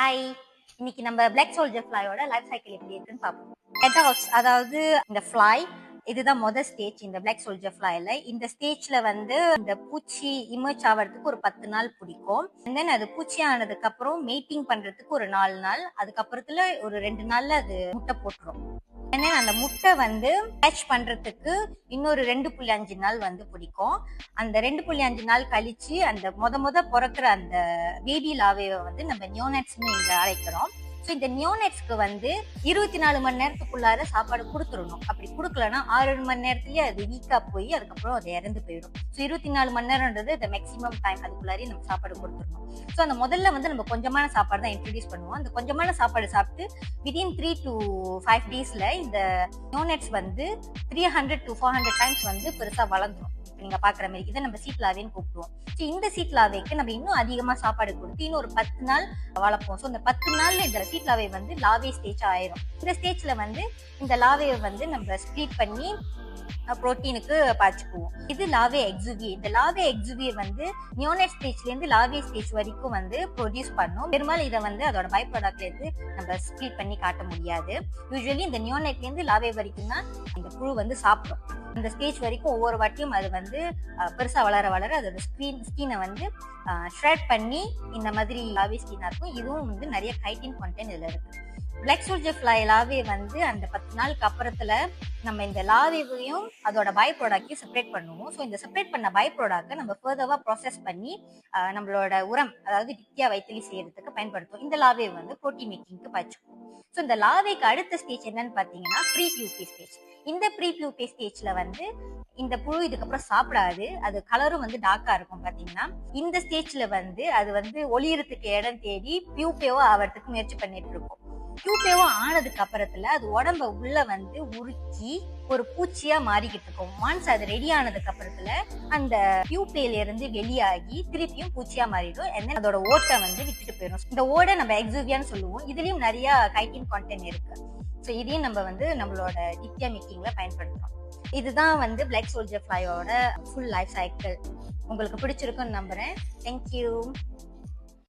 Hi, இன்னைக்கு நம்ம black soldier ஃப்ளையோட life cycle எப்படி இருக்குன்னு பார்ப்போம். பெட்டால்ஸ், அதாவது இந்த ஃப்ளை இதுதான் மொதல் ஸ்டேஜ் இந்த பிளாக் சோல்ஜர் ஃப்ளைல. இந்த ஸ்டேஜ்ல வந்து இந்த பூச்சி இமர்ஜ் ஆகிறதுக்கு ஒரு 10 நாள் பிடிக்கும். தென் அது பூச்சி ஆனதுக்கு அப்புறம் மீட்டிங் பண்றதுக்கு ஒரு 4 நாள், அதுக்கப்புறத்துல ஒரு 2 நாள்ல அது முட்டை போட்டுரும். ஏன்னா அந்த முட்டை வந்து கேட்ச் பண்றதுக்கு இன்னொரு 2.5 நாள் வந்து பிடிக்கும். அந்த 2.5 நாள் கழிச்சு அந்த முத பிறக்கிற அந்த பேபி லாவேவை வந்து நம்ம நியோனட்ஸ்னு இங்க அழைக்கிறோம். ஸோ இந்த நியோனட்ஸ்க்கு வந்து 24 மணி நேரத்துக்குள்ளார சாப்பாடு கொடுத்துடணும். அப்படி கொடுக்கலன்னா 6 மணி நேரத்துலயே அது வீக்கா போய் அதுக்கப்புறம் அது இறந்து போயிடும். ஸோ 24 மணி நேரம்ன்றது இந்த மேக்ஸிமம் டைம், அதுக்குள்ளாரே நம்ம சாப்பாடு கொடுத்துடணும். ஸோ அந்த முதல்ல வந்து நம்ம கொஞ்சமான சாப்பாடு தான் இன்ட்ரடியூஸ் பண்ணுவோம். அந்த கொஞ்சமான சாப்பாடு சாப்பிட்டு விதின் 3 to 5 டேஸ்ல இந்த நியோனட்ஸ் வந்து 300 to 400 டைம்ஸ் வந்து பெருசா வளர்ந்துடும். நீங்க பாக்குற மாதிரி இதை நம்ம சீட் லாவேன்னு கூப்பிடுவோம். ஸோ இந்த சீட் லாவேக்கு நம்ம இன்னும் அதிகமா சாப்பாடு கொடுத்து இன்னும் ஒரு 10 நாள் வளர்ப்போம். ஸோ இந்த 10 நாள்ல இந்த சீட் லாவே வந்து லாவே ஸ்டேஜ் ஆயிரும். இந்த ஸ்டேஜ்ல வந்து இந்த லாவேவை வந்து நம்ம ஸ்ப்ளிட் பண்ணி புரோட்டீனுக்கு பாய்ச்சுக்குவோம். இது லாவே எக்ஸுவி. இந்த லாவே எக்ஸுவி வந்து நியோனட் ஸ்டேஜ்ல இருந்து லாவே ஸ்டேஜ் வரைக்கும் வந்து ப்ரொடியூஸ் பண்ணும். பெரும்பாலும் இதை வந்து அதோட பை ப்ராடக்ட்ல இருந்து நம்ம ஸ்ப்ளிட் பண்ணி காட்ட முடியாது. யூஸ்வலி இந்த நியோனட்ல இருந்து லாவே வரைக்கும் தான் இந்த புழு வந்து சாப்பிடும். இந்த ஸ்டேஜ் வரைக்கும் ஒவ்வொரு வாட்டியும் அது வந்து பெருசா வளர வளர அதோட ஸ்கினை வந்து ஷ்ரெட் பண்ணி இந்த மாதிரி லாவே ஸ்கின்னா இருக்கும். இதுவும் வந்து நிறைய கைட்டின் கண்டென்ட் இதுல இருக்கு. பிளாக் சோல்ஜர் ஃப்ளை லாவே வந்து அந்த 10 நாளுக்கு அப்புறத்துல நம்ம இந்த லாவேவையும் அதோட பை ப்ராடக்டையும் செப்பரேட் பண்ணுவோம். ஸோ இந்த செப்பரேட் பண்ண பை ப்ராடக்ட்டை நம்ம ஃபர்தர்வா ப்ராசஸ் பண்ணி நம்மளோட உரம், அதாவது வித்தியா வைத்தலி செய்யறதுக்கு பயன்படுத்தும். இந்த லாவே வந்து புரோட்டீன் மேக்கிங்க்கு பாய்ச்சுக்கும். ஸோ இந்த லாவேக்கு அடுத்த ஸ்டேஜ் என்னன்னு பாத்தீங்கன்னா ப்ரீ பியூபி ஸ்டேஜ். இந்த ப்ரீ பியூபி ஸ்டேஜ்ல வந்து இந்த புழு இதுக்கப்புறம் சாப்பிடாது. அது கலரும் வந்து டார்க்கா இருக்கும். பாத்தீங்கன்னா இந்த ஸ்டேஜ்ல வந்து அது வந்து ஒளியறதுக்கு இடம் தேடி பியூப்பேவோ ஆகிறதுக்கு முயற்சி பண்ணிட்டு இருக்கும். பியூப்பேவோ ஆனதுக்கு அப்புறத்துல அது உடம்ப உள்ள வந்து உருக்கி ஒரு பூச்சியா மாறிக்கிட்டு இருக்கும். ஒன்ஸ் அது ரெடி ஆனதுக்கு அப்புறத்துல அந்த பியூப்பேல இருந்து வெளியாகி திருப்பியும் பூச்சியா மாறிடும். அதோட ஓட்டை வந்து விட்டுட்டு போயிடும். இந்த ஓடை நம்ம எக்ஸுவியான்னு சொல்லுவோம். இதுலயும் நிறைய கைட்டின் கண்டென்ட் இருக்கு. ஸோ இதையும் நம்ம வந்து நம்மளோட டிப்யா மேக்கிங்ல பயன்படுத்துறோம். இதுதான் வந்து பிளாக் சோல்ஜர் ஃப்ளையோட ஃபுல் லைஃப் சைக்கிள். உங்களுக்கு பிடிச்சிருக்குன்னு நம்புறேன். தேங்க்யூ.